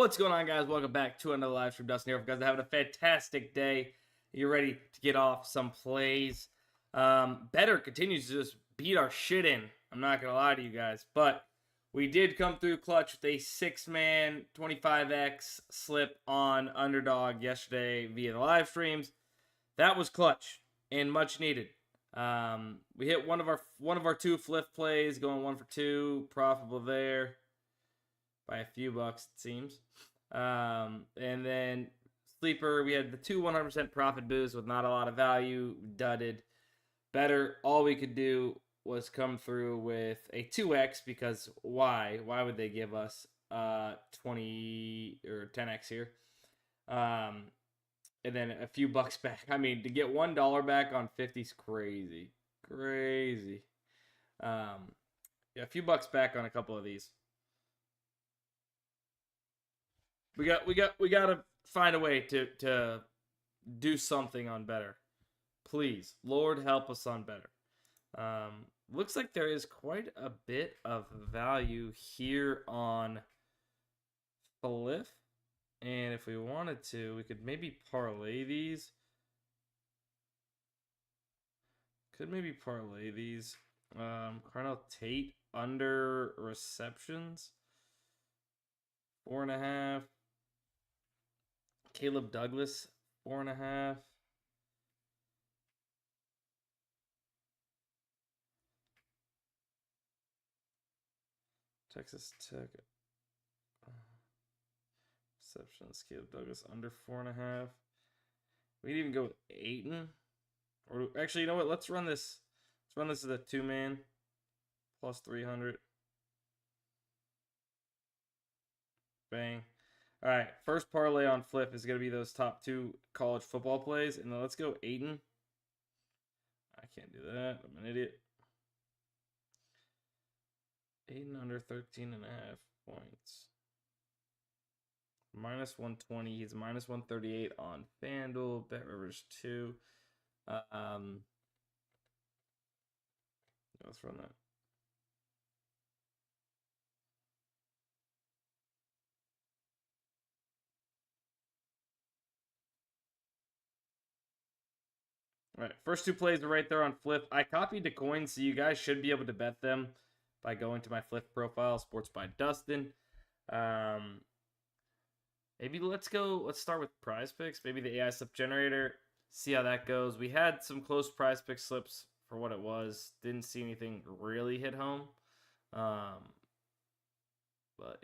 What's going on, guys? Welcome back to another live stream. Dustin here. Guys, having a fantastic day. You're ready to get off some plays. Better continues to just beat our shit in. I'm not gonna lie to you guys, but we did come through clutch with a 6-man 25x slip on Underdog yesterday via the live streams. That was clutch and much needed. We hit one of our two Fliff plays, going 1 for 2, profitable there by a few bucks, it seems. And then sleeper, we had the two 100% profit boosts with not a lot of value, dudded. Better, all we could do was come through with a 2x, because why? Why would they give us 20 or 10x here? And then a few bucks back. I mean, to get $1 back on 50 is crazy. Crazy. Yeah, a few bucks back on a couple of these. We got to find a way to do something on better. Please, Lord, help us on better. Looks like there is quite a bit of value here on Fliff. And if we wanted to, we could maybe parlay these. Carnell Tate under receptions. 4.5. Caleb Douglas, 4.5. Texas Tech. Receptions, Caleb Douglas under 4.5. We could even go with Ayton. Or actually, you know what? Let's run this. Let's run this as a 2-man. Plus 300. Bang. All right, first parlay on Fliff is going to be those top 2 college football plays. And then let's go Ayton. I can't do that. I'm an idiot. Ayton under 13.5 points. Minus 120. He's minus 138 on FanDuel. Bet Rivers 2. Let's run that. All right, first 2 plays are right there on Fliff. I copied the coins, so you guys should be able to bet them by going to my Fliff profile, Sports by Dustin. Maybe let's start with PrizePicks. Maybe the AI slip generator. See how that goes. We had some close PrizePicks slips for what it was. Didn't see anything really hit home. But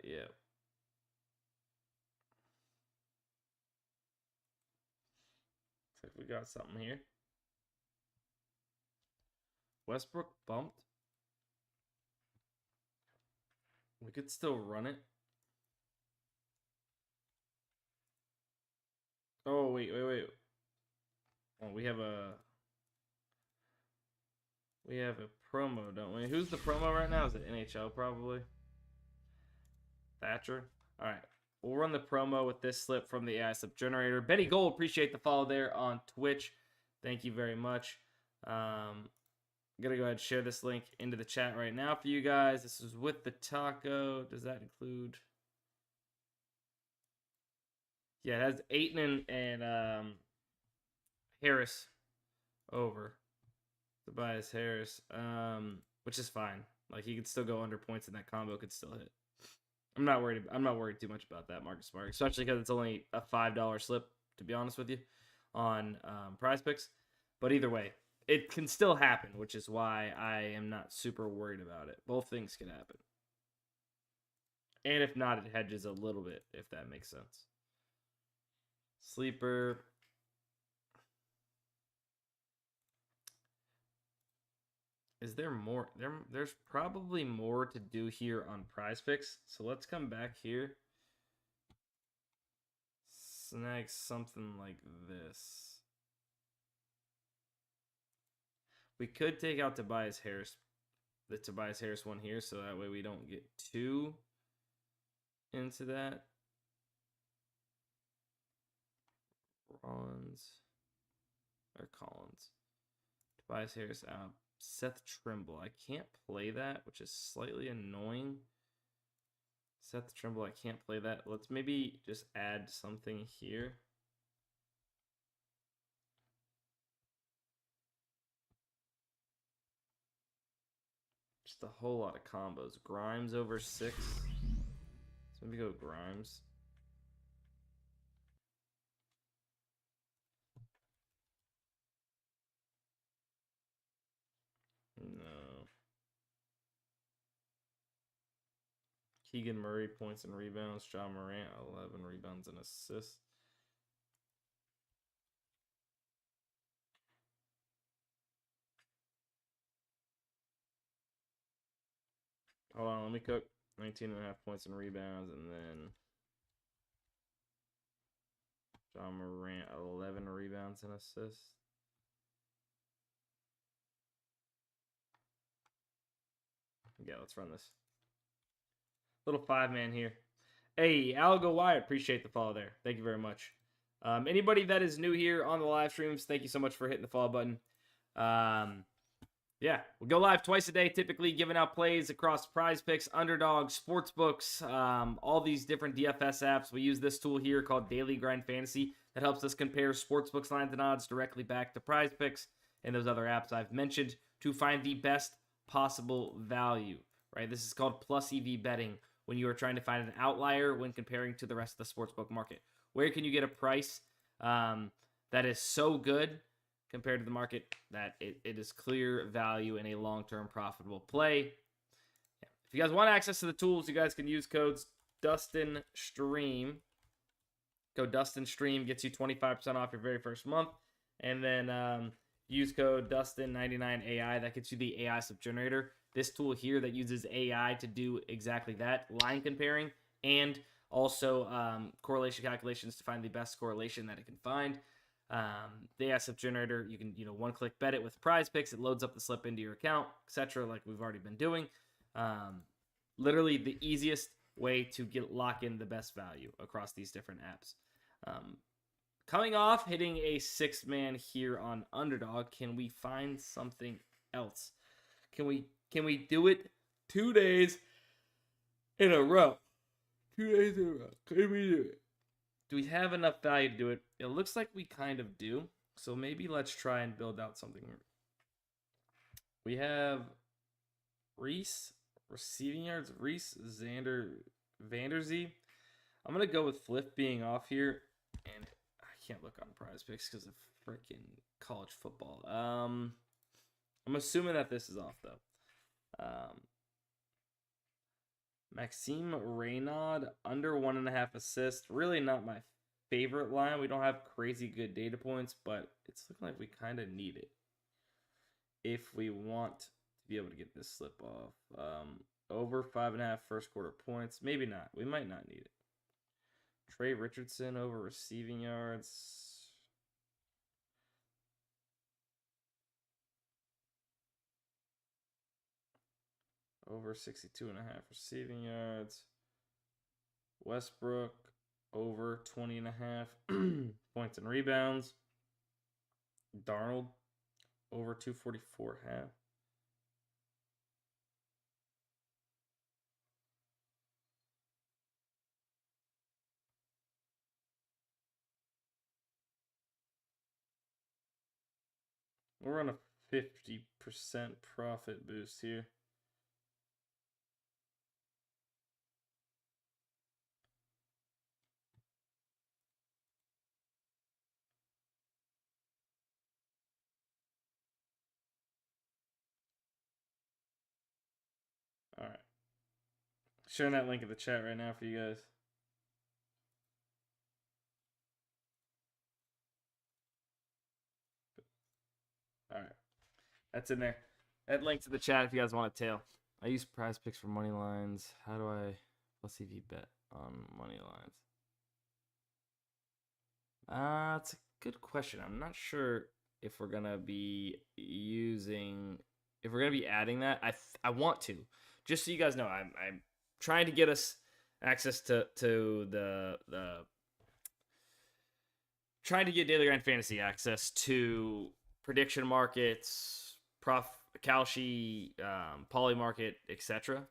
yeah. Looks like we got something here. Westbrook bumped. We could still run it. Oh, wait. Oh, we have a promo, don't we? Who's the promo right now? Is it NHL probably? Thatcher. All right. We'll run the promo with this slip from the AI slip generator. Betty Gold, appreciate the follow there on Twitch. Thank you very much. I'm going to go ahead and share this link into the chat right now for you guys. This is with the taco. Does that include? Yeah, it has Ayton and Harris over. Tobias Harris, which is fine. Like, he could still go under points, and that combo could still hit. I'm not worried too much about that, Marcus Smart, especially because it's only a $5 slip, to be honest with you, on PrizePicks. But either way, it can still happen, which is why I am not super worried about it. Both things can happen. And if not, it hedges a little bit, if that makes sense. Sleeper. Is there more? There's probably more to do here on PrizePicks. So let's come back here. Snag something like this. We could take out Tobias Harris, the Tobias Harris one here, so that way we don't get too into that. Collins. Tobias Harris out. Seth Trimble. I can't play that, which is slightly annoying. Set the tremble. I can't play that. Let's maybe just add something here. Just a whole lot of combos. Grimes over 6. So maybe go Grimes. No. Keegan Murray, points and rebounds. John Morant, 11 rebounds and assists. Hold on, let me cook. 19.5 points and rebounds, and then John Morant, 11 rebounds and assists. Yeah, let's run this. Little 5-man here. Hey, Algo Wyatt, appreciate the follow there. Thank you very much. Anybody that is new here on the live streams, thank you so much for hitting the follow button. Yeah, we'll go live twice a day, typically giving out plays across PrizePicks, Underdog, sportsbooks, all these different DFS apps. We use this tool here called Daily Grind Fantasy that helps us compare sportsbooks lines and odds directly back to PrizePicks and those other apps I've mentioned to find the best possible value, right? This is called plus EV betting when you are trying to find an outlier when comparing to the rest of the sportsbook market. Where can you get a price that is so good compared to the market that it is clear value in a long-term profitable play? Yeah. If you guys want access to the tools, you guys can use codes DUSTINSTREAM. Code DUSTINSTREAM gets you 25% off your very first month. And then use code DUSTIN99AI. That gets you the AI sub-generator. This tool here that uses AI to do exactly that, line comparing, and also correlation calculations to find the best correlation that it can find. The AI sub-generator, you can one-click bet it with PrizePicks. It loads up the slip into your account, etc., like we've already been doing. Literally the easiest way to lock in the best value across these different apps. Coming off hitting a 6-man here on Underdog, can we find something else? Can we do it 2 days in a row? 2 days in a row. Can we do it? Do we have enough value to do it? It looks like we kind of do. So maybe let's try and build out something here. We have Reese, receiving yards. Reese, Xander, Vanderzee. I'm going to go with Fliff being off here. And I can't look on PrizePicks because of freaking college football. I'm assuming that this is off, though. Maxime Reynaud, under 1.5 assists. Really not my favorite line. We don't have crazy good data points, but it's looking like we kind of need it if we want to be able to get this slip off. Over 5.5 first quarter points. Maybe not. We might not need it. Trey Richardson over receiving yards. Over 62.5 receiving yards. Westbrook over 20.5 points and rebounds. Darnold over 244.5. We're on a 50% profit boost here. All right. Sharing that link in the chat right now for you guys. All right. That's in there. That link to the chat if you guys want a tail. I use PrizePicks for money lines. How do I plus EV bet on money lines? That's a good question. I'm not sure if we're gonna be adding that. I want to, just so you guys know. I'm trying to get us access to the trying to get Daily Grind Fantasy access to prediction markets, Kalshi, Poly Market, etc.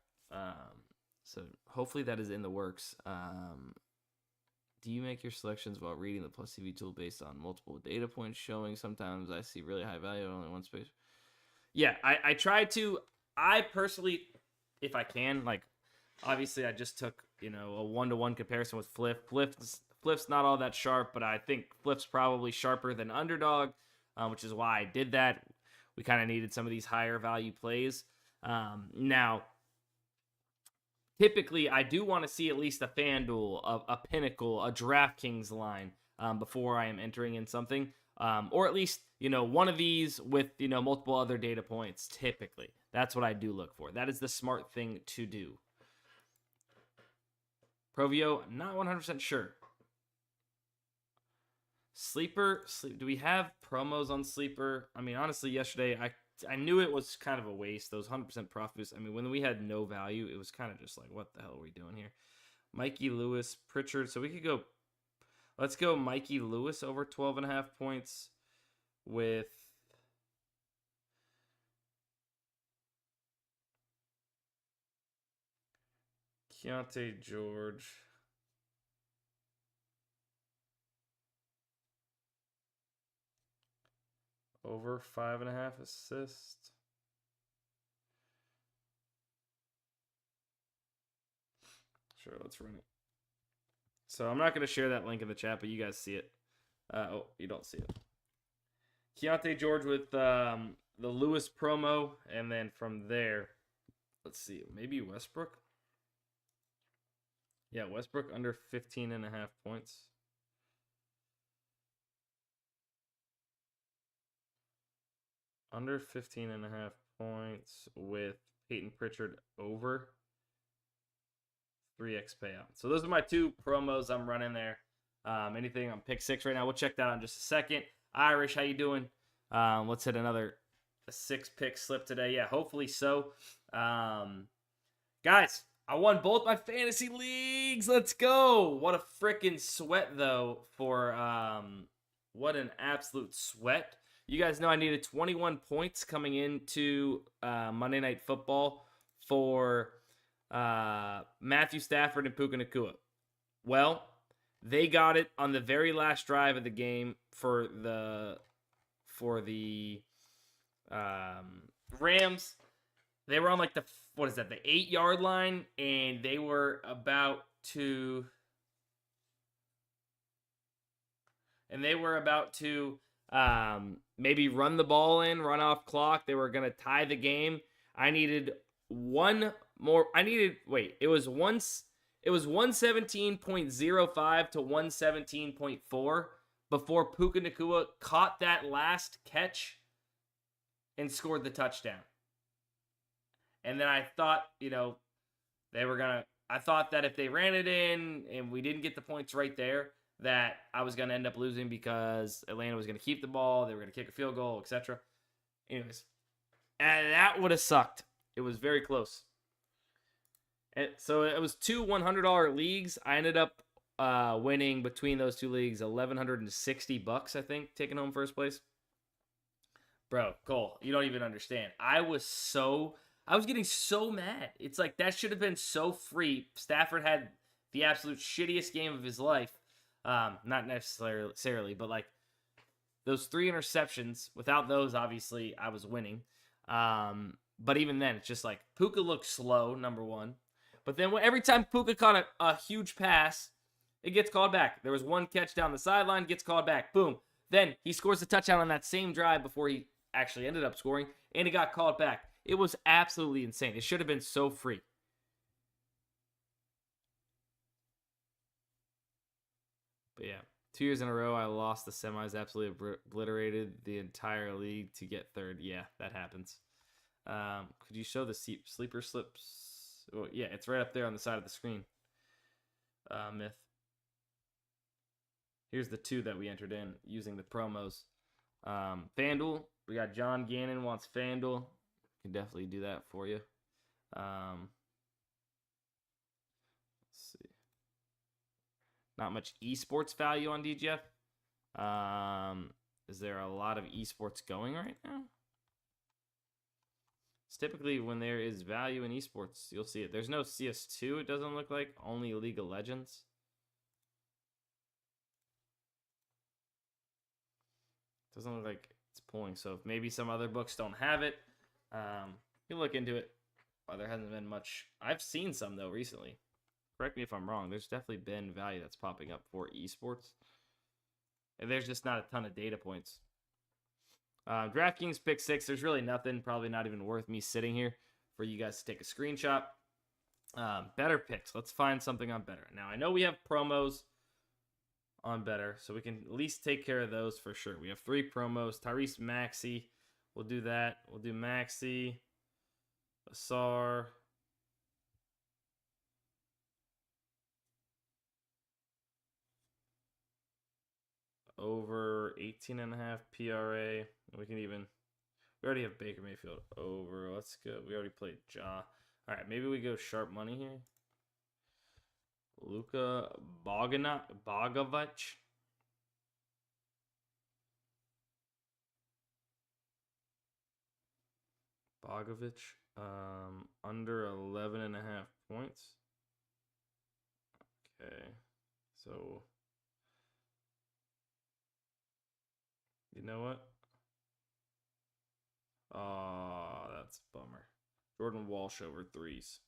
So hopefully that is in the works. Do you make your selections while reading the Plus TV tool based on multiple data points showing? Sometimes I see really high value in only one space. Yeah, I try to. I personally, if I can, like, obviously I just took, a 1-to-1 comparison with Fliff. Fliff's not all that sharp, but I think Fliff's probably sharper than Underdog, which is why I did that. We kind of needed some of these higher value plays. Now, typically, I do want to see at least a FanDuel, a Pinnacle, a DraftKings line before I am entering in something. Or at least, one of these with, multiple other data points, typically. That's what I do look for. That is the smart thing to do. Provio, not 100% sure. Sleeper, do we have promos on Sleeper? I mean, honestly, yesterday, I knew it was kind of a waste, those 100% profits. I mean, when we had no value, it was kind of just like, what the hell are we doing here? Mikey Lewis, Pritchard. So we could go, let's go Mikey Lewis over 12.5 points with Keontae George. Over 5.5 assists. Sure, let's run it. So I'm not going to share that link in the chat, but you guys see it. Oh, you don't see it. Keontae George with the Lewis promo, and then from there, let's see, maybe Westbrook? Yeah, Westbrook under 15.5 points. Under 15.5 points with Peyton Pritchard over 3x payout. So those are my two promos I'm running there. Anything on pick 6 right now? We'll check that out in just a second. Irish, how you doing? Let's hit another 6-pick slip today. Yeah, hopefully so. Guys, I won both my fantasy leagues. Let's go. What a freaking sweat, though, for what an absolute sweat. You guys know I needed 21 points coming into Monday Night Football for Matthew Stafford and Puka Nacua. Well, they got it on the very last drive of the game for the Rams. They were on like the 8-yard line, and they were about to maybe run the ball in, run off clock. They were going to tie the game. I needed one more. It was 117.05 to 117.4 before Puka Nacua caught that last catch and scored the touchdown. And then I thought, I thought that if they ran it in and we didn't get the points right there, that I was going to end up losing because Atlanta was going to keep the ball, they were going to kick a field goal, etc. Anyways, and that would have sucked. It was very close. And so it was two $100 leagues. I ended up winning between those two leagues $1,160, I think, taking home first place. Bro, Cole, you don't even understand. I was getting so mad. It's like that should have been so free. Stafford had the absolute shittiest game of his life. Not necessarily, but like those 3 interceptions, without those, obviously, I was winning. But even then, it's just like Puka looked slow, number one. But then every time Puka caught a huge pass, it gets called back. There was one catch down the sideline, gets called back. Boom. Then he scores a touchdown on that same drive before he actually ended up scoring, and it got called back. It was absolutely insane. It should have been so free. But yeah, 2 years in a row, I lost the semis, absolutely obliterated the entire league to get third. Yeah, that happens. Could you show the sleeper slips? Oh, yeah, it's right up there on the side of the screen. Myth. Here's the 2 that we entered in using the promos. FanDuel. We got John Gannon wants FanDuel. Can definitely do that for you. Let's see. Not much esports value on DGF. Is there a lot of esports going right now? It's typically when there is value in esports, you'll see it. There's no CS2, it doesn't look like, only League of Legends. Doesn't look like it's pulling, so if maybe some other books don't have it, you look into it. Well, there hasn't been much. I've seen some, though, recently. Correct me if I'm wrong. There's definitely been value that's popping up for esports. And there's just not a ton of data points. DraftKings pick 6. There's really nothing. Probably not even worth me sitting here for you guys to take a screenshot. Better picks. Let's find something on better. Now, I know we have promos on better, so we can at least take care of those for sure. We have 3 promos. Tyrese Maxey. We'll do that. We'll do Maxey. Asar. Over 18.5 PRA. We can even... We already have Baker Mayfield over. Let's go. We already played Ja. All right, maybe we go sharp money here. Luka Bogovic. Under 11.5 points. Okay, so you know what? Oh, that's a bummer. Jordan Walsh over 3s.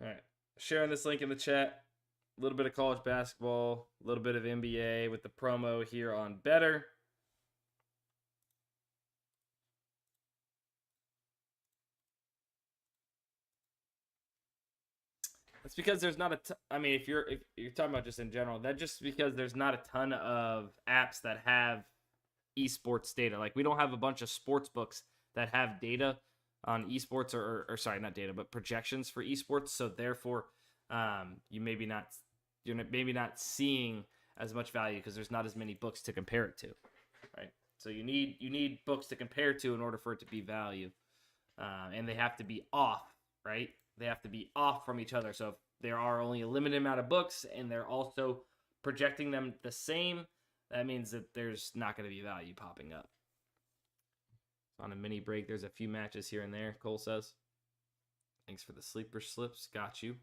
All right, sharing this link in the chat. A little bit of college basketball, a little bit of NBA with the promo here on Better. That's because there's not I mean, if you're talking about just in general, that's just because there's not a ton of apps that have esports data. Like, we don't have a bunch of sports books that have data on esports, or sorry, not data, but projections for esports. So therefore, you're maybe not seeing as much value because there's not as many books to compare it to, right? So you need books to compare to in order for it to be value, and they have to be off, right? They have to be off from each other. So if there are only a limited amount of books and they're also projecting them the same, that means that there's not going to be value popping up. On a mini break, there's a few matches here and there, Cole says. Thanks for the sleeper slips. Got you.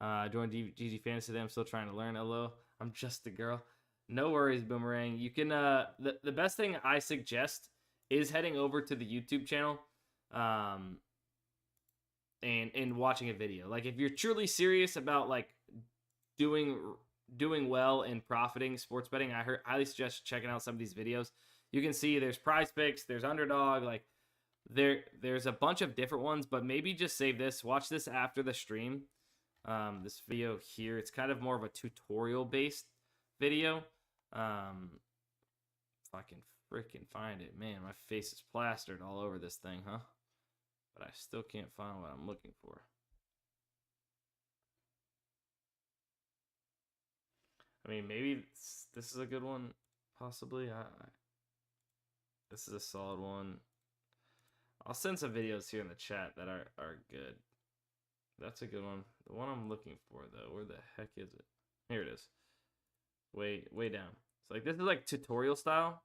Joined GG Fantasy today. I'm still trying to learn. Hello. I'm just a girl. No worries, Boomerang. You can, the best thing I suggest is heading over to the YouTube channel and watching a video. Like, if you're truly serious about, like, doing well and profiting sports betting, I highly suggest checking out some of these videos. You can see there's PrizePicks, there's Underdog, like there's a bunch of different ones, but maybe just save this. Watch this after the stream. This video here, it's kind of more of a tutorial based video. If I can freaking find it, man, my face is plastered all over this thing, huh? But I still can't find what I'm looking for. I mean, maybe this is a good one, possibly. This is a solid one. I'll send some videos here in the chat that are good. That's a good one. The one I'm looking for, though, where the heck is it? Here it is. Way down. So, like, this is like tutorial style.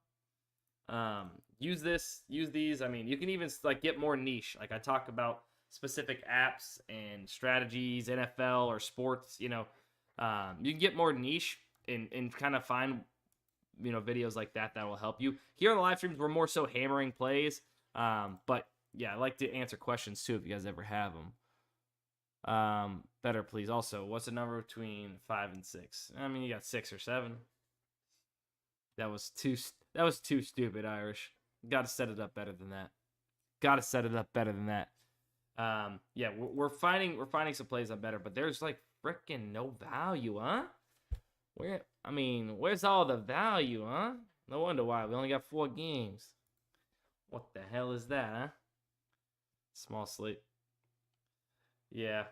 Use these. I mean, you can even like get more niche. Like, I talk about specific apps and strategies, NFL or sports. You know, you can get more niche and kind of find, you know, videos like that will help you. Here on the live streams, we're more so hammering plays. But yeah, I like to answer questions too if you guys ever have them. Better, please. Also, what's the number between 5 and 6? I mean, you got 6 or 7. That was too stupid, Irish. Got to set it up better than that. Yeah, we're finding some plays on better, but there's like freaking no value, huh? Where's all the value, huh? No wonder why. We only got 4 games. What the hell is that, huh? Small slate. Yeah,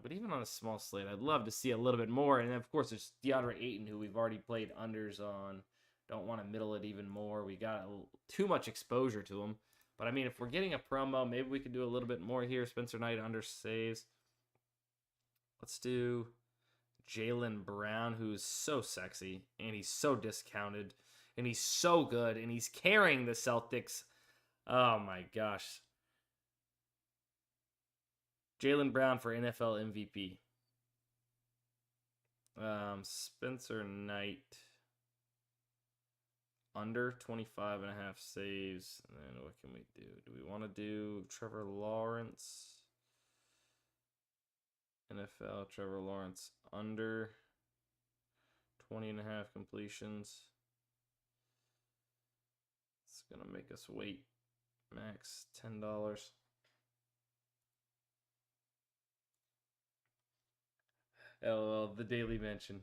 but even on a small slate, I'd love to see a little bit more. And of course, there's DeAndre Ayton, who we've already played unders on. Don't want to middle it even more. We got too much exposure to him. But I mean, if we're getting a promo, maybe we could do a little bit more here. Spencer Knight under saves. Let's do Jaylen Brown, who's so sexy, and he's so discounted, and he's so good, and he's carrying the Celtics. Oh my gosh. Jaylen Brown for NFL MVP. Spencer Knight under 25.5 saves. And then what can we do? Do we want to do Trevor Lawrence? NFL Trevor Lawrence under 20.5 completions. It's gonna make us wait. Max $10. LOL, the daily mention.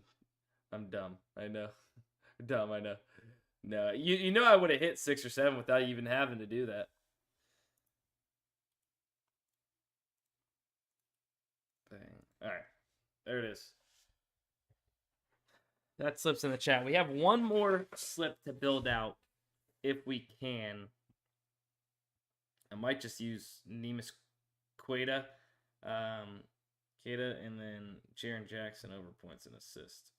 I'm dumb. I know. Dumb, I know. No, you know I would have hit 6 or 7 without even having to do that. Bang. All right. There it is. That slips in the chat. We have one more slip to build out if we can. I might just use Nemus Queta. Queta, and then Jaren Jackson over points and assists.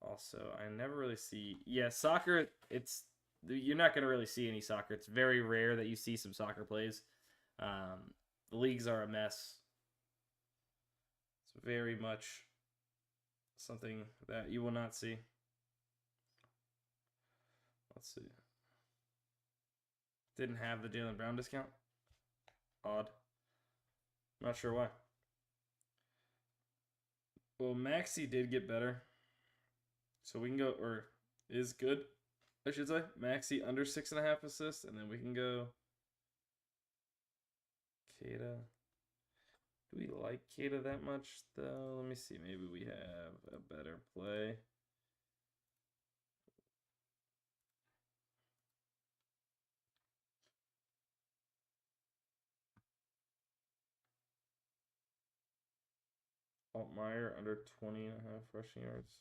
Also, I never really see... Yeah, soccer, you're not going to really see any soccer. It's very rare that you see some soccer plays. The leagues are a mess. It's very much something that you will not see. Let's see. Didn't have the Jaylen Brown discount. Odd. Not sure why. Well, Maxi did get better. So we can go, or is good, I should say. Maxi under 6.5 assists, and then we can go Queta. Do we like Queta that much, though? Let me see. Maybe we have a better play. Altmaier under 20.5 rushing yards.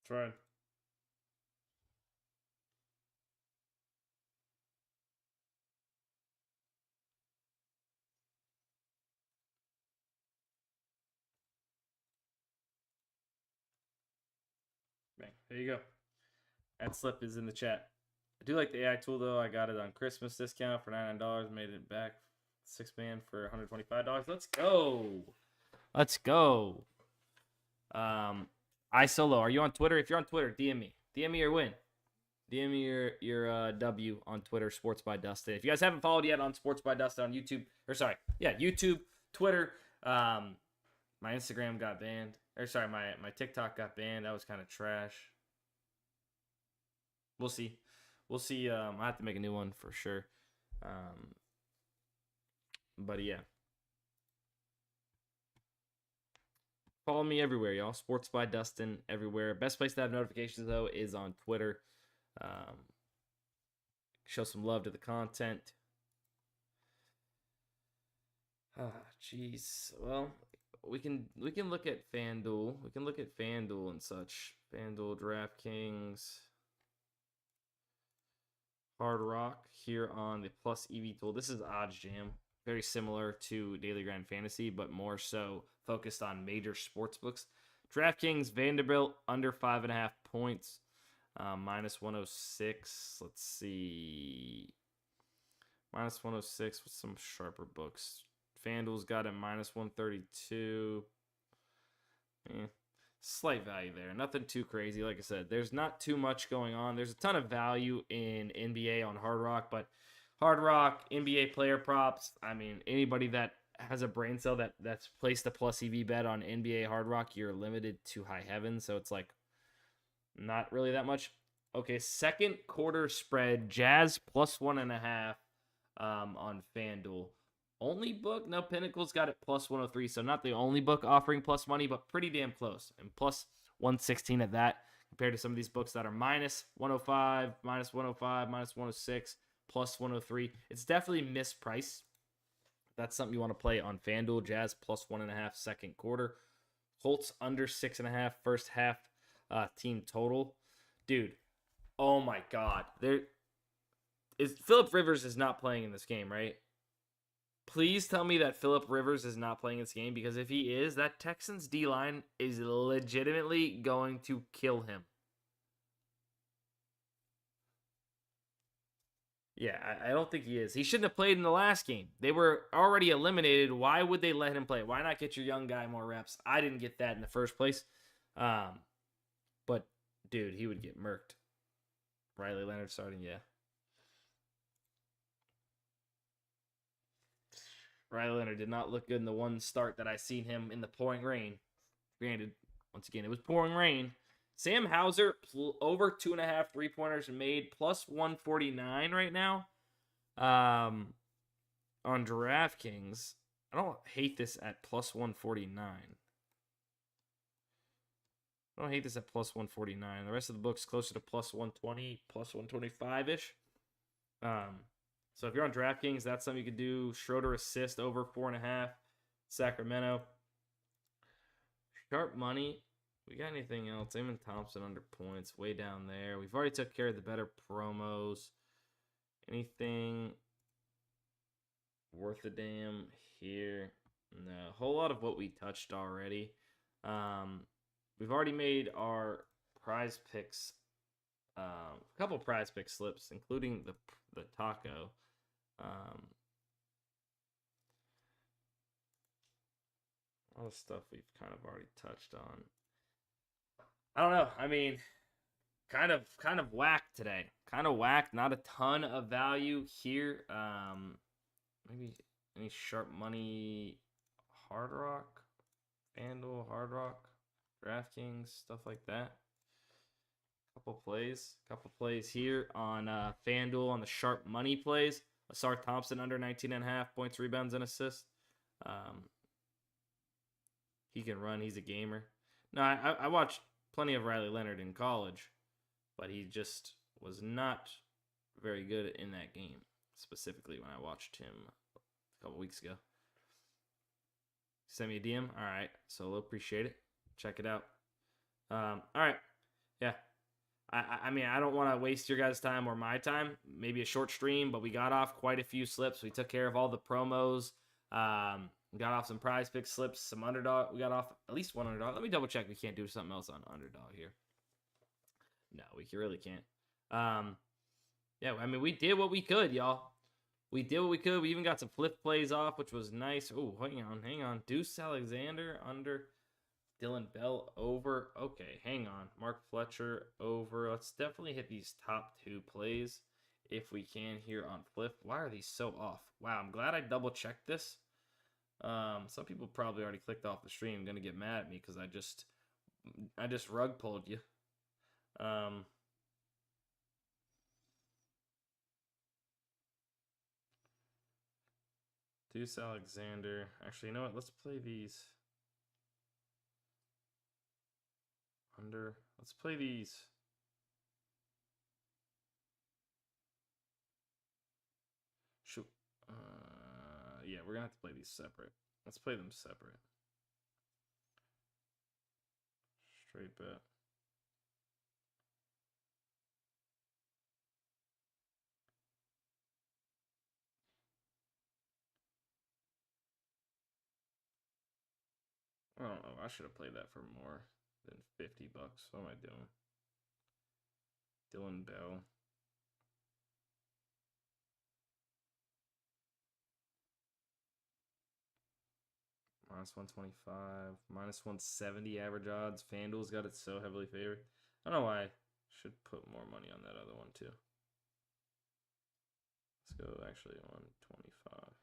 Tried. Bang. There you go. That slip is in the chat. I do like the AI tool, though. I got it on Christmas discount for $99. Made it back 6-man for $125. Let's go. Let's go. iSolo, are you on Twitter? If you're on Twitter, DM me. DM me your win. DM me your W on Twitter, Sports by Dustin. If you guys haven't followed yet on Sports by Dustin on YouTube, YouTube, Twitter. My Instagram got banned. My TikTok got banned. That was kind of trash. We'll see. I have to make a new one for sure. But yeah. Follow me everywhere, y'all. Sports by Dustin everywhere. Best place to have notifications, though, is on Twitter. Show some love to the content. Jeez. Well, we can look at FanDuel. We can look at FanDuel and such. FanDuel, DraftKings, Hard Rock here on the Plus EV tool. This is Odds Jam. Very similar to Daily Grind Fantasy, but more so focused on major sports books. DraftKings, Vanderbilt, under 5.5 points. Minus 106. Let's see. Minus 106 with some sharper books. FanDuel's got it minus 132. Slight value there. Nothing too crazy. Like I said, there's not too much going on. There's a ton of value in NBA on Hard Rock, but Hard Rock, NBA player props. I mean, anybody that has a brain cell that's placed a plus EV bet on NBA Hard Rock, you're limited to high heaven. So it's like not really that much. Okay, second quarter spread, Jazz plus 1.5 on FanDuel. Only book? No, Pinnacle's got it plus 103. So not the only book offering plus money, but pretty damn close. And plus 116 at that. compared to some of these books that are minus 105, minus 105, minus 106, plus 103. It's definitely mispriced. That's something you want to play on FanDuel. Jazz plus 1.5 second quarter. Colts under 6.5 first half team total. Dude, oh my God. Phillip Rivers is not playing in this game, right? Please tell me that Phillip Rivers is not playing this game, because if he is, that Texans D-line is legitimately going to kill him. Yeah, I don't think he is. He shouldn't have played in the last game. They were already eliminated. Why would they let him play? Why not get your young guy more reps? I didn't get that in the first place. But, dude, he would get murked. Riley Leonard starting, yeah. Riley Leonard did not look good in the one start that I seen him in the pouring rain. Granted, once again, it was pouring rain. Sam Hauser, over 2.5 3-pointers made, plus 149 right now. On DraftKings, I don't hate this at plus 149. I don't hate this at plus 149. The rest of the book's closer to plus 120, plus 125-ish. So if you're on DraftKings, that's something you could do. Schroeder assist over 4.5. Sacramento. Sharp money. We got anything else? Eamon Thompson under points, way down there. We've already took care of the better promos. Anything worth a damn here? No. A whole lot of what we touched already. We've already made our PrizePicks, a couple PrizePicks slips, including the taco. All the stuff we've kind of already touched on. I don't know. I mean, kind of whacked today. Kind of whacked. Not a ton of value here. Maybe any sharp money, Hard Rock, FanDuel, Hard Rock, DraftKings, stuff like that. Couple plays here on FanDuel on the sharp money plays. Asar Thompson under 19.5 points, rebounds, and assists. He can run. He's a gamer. No, I watched plenty of Riley Leonard in college, but he just was not very good in that game, specifically when I watched him a couple weeks ago. Send me a DM. All right. Solo, appreciate it. Check it out. All right. Yeah. I mean, I don't want to waste your guys' time or my time. Maybe a short stream, but we got off quite a few slips. We took care of all the promos. We got off some PrizePicks slips, some Underdog. We got off at least one Underdog. Let me double check. We can't do something else on Underdog here. No, we really can't. Yeah, I mean, we did what we could, y'all. We did what we could. We even got some Fliff plays off, which was nice. Oh, hang on. Deuce Alexander under. Dylan Bell over. Okay, hang on. Mark Fletcher over. Let's definitely hit these top two plays if we can here on Fliff. Why are these so off? Wow, I'm glad I double checked this. Some people probably already clicked off the stream. Gonna get mad at me because I just rug pulled you. Deuce Alexander. Actually, you know what? Let's play these. Under. Let's play these. Shoot. Yeah, we're gonna have to play these separate. Let's play them separate. Straight bet. I don't know. I should have played that for more than $50. What am I doing? Dylan Bell. Minus 125, minus 170 average odds. FanDuel's got it so heavily favored. I don't know why. I should put more money on that other one too. Let's go actually 125.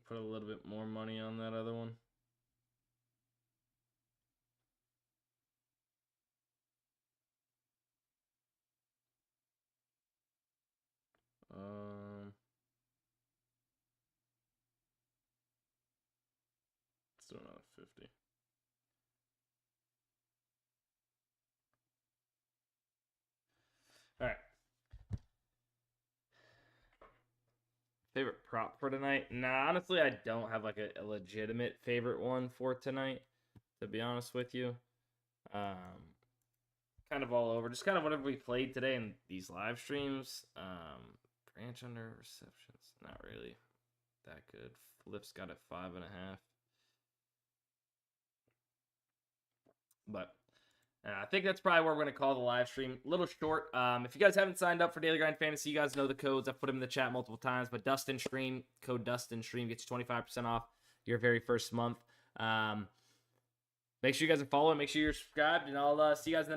put a little bit more money on that other one. Let's do another 50. All right. Favorite prop for tonight? Nah, honestly, I don't have like a legitimate favorite one for tonight, to be honest with you. Kind of all over. Just kind of whatever we played today in these live streams. Branch under receptions. Not really that good. Fliff's got a 5.5. But I think that's probably where we're going to call the live stream. A little short. If you guys haven't signed up for Daily Grind Fantasy, you guys know the codes. I've put them in the chat multiple times. But Dustin Stream, code Dustin Stream gets you 25% off your very first month. Make sure you guys are following. Make sure you're subscribed. And I'll see you guys in the next